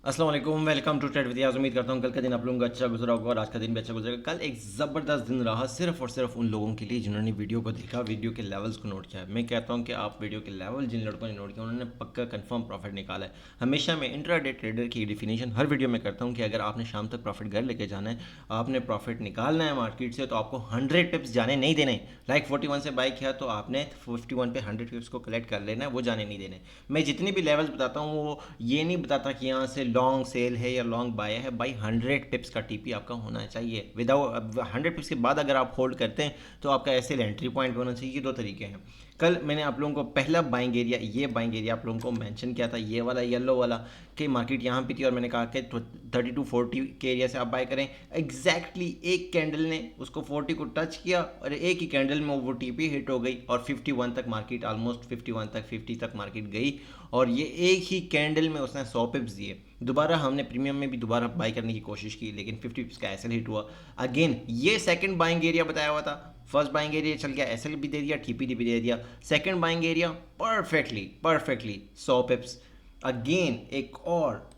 अस्सलाम वालेकुम, welcome to trade with याज़। उम्मीद करता हूँ कल का दिन आप लोगों का अच्छा गुजरा होगा और आज का दिन भी अच्छा गुजरेगा। कल एक ज़बरदस्त दिन रहा सिर्फ और सिर्फ उन लोगों के लिए जिन्होंने वीडियो को देखा, वीडियो के लेवल्स को नोट किया। मैं कहता हूँ कि आप वीडियो के लेवल जिन लड़कों ने नोट किया उन्होंने पक्का कंफर्म प्रॉफिट निकाला है। हमेशा मैं इंट्राडे ट्रेडर की डिफिनेशन हर वीडियो में करता हूँ कि अगर आपने शाम तक प्रॉफिट घर लेके जाना है, आपने प्रॉफिट निकालना है मार्केट से, तो आपको 100 टिप्स जाने नहीं देने। लाइक 41 से बाई किया तो आपने 51 पे 100 टिप्स को कलेक्ट कर लेना है, वो जाने नहीं देने। मैं जितने भी लेवल्स बताता हूँ वो ये नहीं बताता कि यहाँ से लॉन्ग सेल है या लॉन्ग बाय है। भाई 100 पिप्स का टीपी आपका होना चाहिए। विदाउट 100 पिप्स के बाद अगर आप होल्ड करते हैं तो आपका ऐसे एंट्री पॉइंट होना चाहिए। ये दो तरीके हैं। कल मैंने आप लोगों को पहला बाइंग एरिया, ये बाइंग एरिया आप लोगों को मेंशन किया था, ये वाला येलो वाला, कि मार्केट यहाँ पे थी और मैंने कहा कि 32-40 के एरिया से आप बाय करें। एग्जैक्टली एक कैंडल ने उसको 40 को टच किया और एक ही कैंडल में वो टीपी हिट हो गई और 51 तक मार्केट, ऑलमोस्ट 51 तक 50 तक मार्केट गई। और ये एक ही कैंडल में उसने 100 पिप्स दिए। दोबारा हमने प्रीमियम में भी दोबारा बाई करने की कोशिश की लेकिन 50 पिप्स का एसएल हिट हुआ। अगेन ये सेकंड बाइंग एरिया बताया हुआ था। फर्स्ट बाइंग एरिया चल गया, एसएल भी दे दिया, टीपी भी दे दिया। Second buying area perfectly perfectly 100 पिप्स। Again एक और,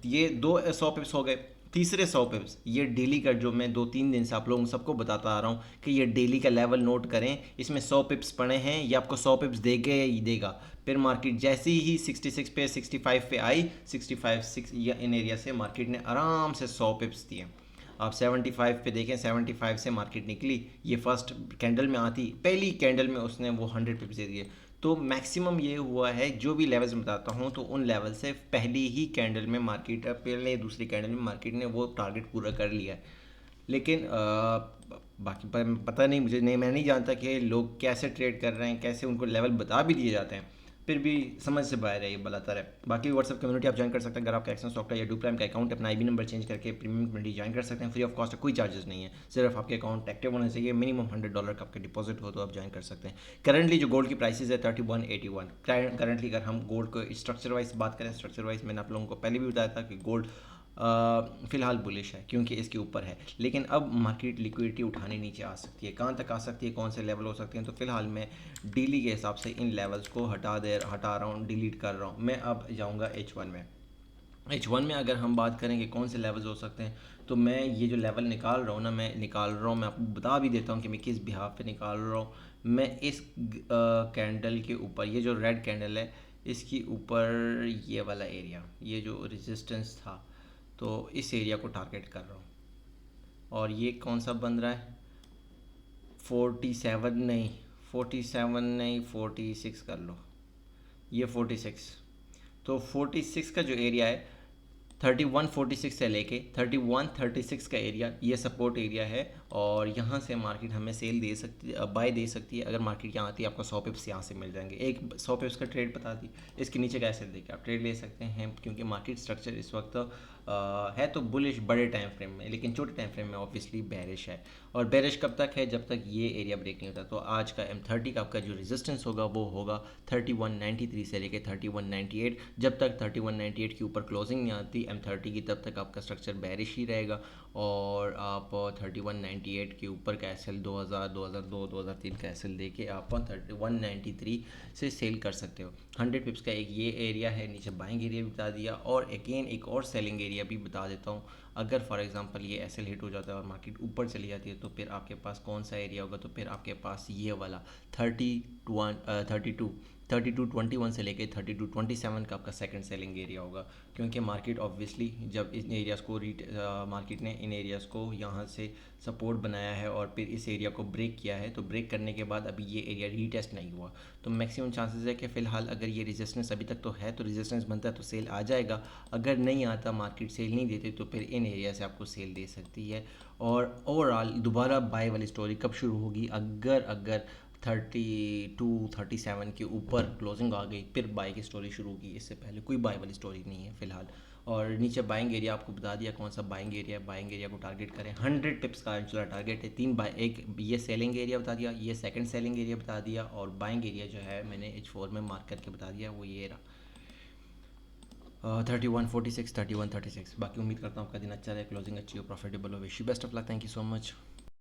ये दो 100 पिप्स हो गए। तीसरे 100 पिप्स, ये डेली का जो मैं 2-3 दिन से आप लोगों सबको बताता आ रहा हूँ कि ये डेली का लेवल नोट करें। इसमें 100 पिप्स पड़े हैं, ये आपको 100 पिप्स देगा ही देगा। फिर मार्केट जैसे ही 66 पे 65 पे आई, 65 या इन एरिया से मार्केट ने आराम से 100 पिप्स दिए। आप 75 पे देखें, 75 से मार्केट निकली, ये फर्स्ट कैंडल में आती, पहली कैंडल में उसने वो 100 पिप्स दे दिए। तो मैक्सिमम ये हुआ है, जो भी लेवल्स मैं बताता हूँ तो उन लेवल से पहली ही कैंडल में मार्केट, पहले दूसरी कैंडल में मार्केट ने वो टारगेट पूरा कर लिया है। लेकिन बाकी पर पता नहीं, मुझे नहीं, मैं नहीं जानता कि लोग कैसे ट्रेड कर रहे हैं, कैसे उनको लेवल बता भी दिए जाते हैं, फिर भी समझ से बाहर है, ये बलातर है। बाकी व्हाट्सअप कम्युनिटी आप ज्वाइन कर सकते हैं। अगर आपका एक्शन स्टॉक या डू प्राइम का अकाउंट, अपना आईबी नंबर चेंज करके प्रीमियम कम्युनिटी ज्वाइन कर सकते हैं। फ्री ऑफ कॉस्ट है, कोई चार्जेस नहीं है, सिर्फ आपके अकाउंट एक्टिव होना चाहिए। मिनिमम $100 का आपका डिपॉजिट हो तो आप ज्वाइन कर सकते हैं। करंटली जो गोल्ड की प्राइसेस है 3181 करंटली। अगर हम गोल्ड को स्ट्रक्चर वाइज बात करें, स्ट्रक्चर वाइज मैंने आप लोगों को पहले भी बताया था कि गोल्ड फ़िलहाल बुलिश है क्योंकि इसके ऊपर है। लेकिन अब मार्केट लिक्विडिटी उठाने नीचे आ सकती है। कहाँ तक आ सकती है, कौन से लेवल हो सकते हैं, तो फिलहाल मैं डेली के हिसाब से इन लेवल्स को हटा रहा हूँ, डिलीट कर रहा हूँ। मैं अब जाऊँगा H1 में। H1 में अगर हम बात करें कि कौन से लेवल्स हो सकते हैं, तो मैं ये जो लेवल निकाल रहा हूँ ना, मैं आपको बता भी देता हूँ कि मैं किस बिहाफ पे निकाल रहा हूँ। मैं इस कैंडल के ऊपर, ये जो रेड कैंडल है इसके ऊपर ये वाला एरिया, ये जो रेजिस्टेंस था, तो इस एरिया को टारगेट कर रहा हूँ। और ये कौन सा बन रहा है, 47 नहीं, 47 नहीं, 46 कर लो, ये 46। तो 46 का जो एरिया है, 3146 से लेके 3136 का एरिया, ये सपोर्ट एरिया है। और यहाँ से मार्केट हमें सेल दे सकती है, बाय दे सकती है। अगर मार्केट यहाँ आती है आपको 100 पिप्स यहाँ से मिल जाएंगे। एक 100 पिप्स का ट्रेड बता दी, इसके नीचे कैसे देके आप ट्रेड ले सकते हैं, क्योंकि मार्केट स्ट्रक्चर इस वक्त है तो बुलिश बड़े टाइम फ्रेम में, लेकिन छोटे टाइम फ्रेम में ऑब्वियसली बेरिश है। और बेरिश कब तक है, जब तक ये एरिया ब्रेक नहीं होता। तो आज का M30 का आपका जो रेजिस्टेंस होगा वो होगा 3193 से लेके 3198। जब तक 3198 के ऊपर क्लोजिंग नहीं आती M30 की, तब तक आपका स्ट्रक्चर बेरिश ही रहेगा। और आप 3198 के ऊपर का एसएल 2000, 2002, 2003 का एसएल देके आप 3193 से सेल कर सकते हो। 100 पिप्स का एक ये एरिया है, नीचे बाइंग एरिया भी बता दिया। और अगेन एक और सेलिंग एरिया भी बता देता हूँ। अगर फॉर एग्जांपल ये एसएल हिट हो जाता है और मार्केट ऊपर चली जाती है, तो फिर आपके पास कौन सा एरिया होगा, तो फिर आपके पास ये वाला 3221 से लेके 3227 का आपका सेकंड सेलिंग एरिया होगा। क्योंकि मार्केट ऑब्वियसली जब इन एरियाज़ को मार्केट ने इन एरियाज़ को यहाँ से सपोर्ट बनाया है और फिर इस एरिया को ब्रेक किया है, तो ब्रेक करने के बाद अभी ये एरिया रीटेस्ट नहीं हुआ, तो मैक्सिमम चांसेस है कि फ़िलहाल अगर ये रेजिस्टेंस अभी तक तो है, तो रेजिस्टेंस बनता है तो सेल आ जाएगा। अगर नहीं आता, मार्केट सेल नहीं देती, तो फिर इन एरिया से आपको सेल दे सकती है। और ओवरऑल दोबारा बाय वाली स्टोरी कब शुरू होगी, अगर अगर 32-37 के ऊपर क्लोजिंग आ गई, फिर बाई की स्टोरी शुरू होगी। इससे पहले कोई बाई वाली स्टोरी नहीं है फ़िलहाल। और नीचे बाइंग एरिया आपको बता दिया कौन सा बाइंग एरिया है। बाइंग एरिया को टारगेट करें, 100 पिप्स का इंचुलर टारगेट है। एक ये सेलिंग एरिया बता दिया, ये सेकंड सेलिंग एरिया बता दिया, और बाइंग एरिया जो है मैंने H4 में मार्क करके बता दिया, वो ये रहा 3146, 3136। बाकी उम्मीद करता हूँ आपका दिन अच्छा रहे, क्लोजिंग अच्छी हो, प्रॉफिटेबल हो। Wish you best of luck, thank you so much.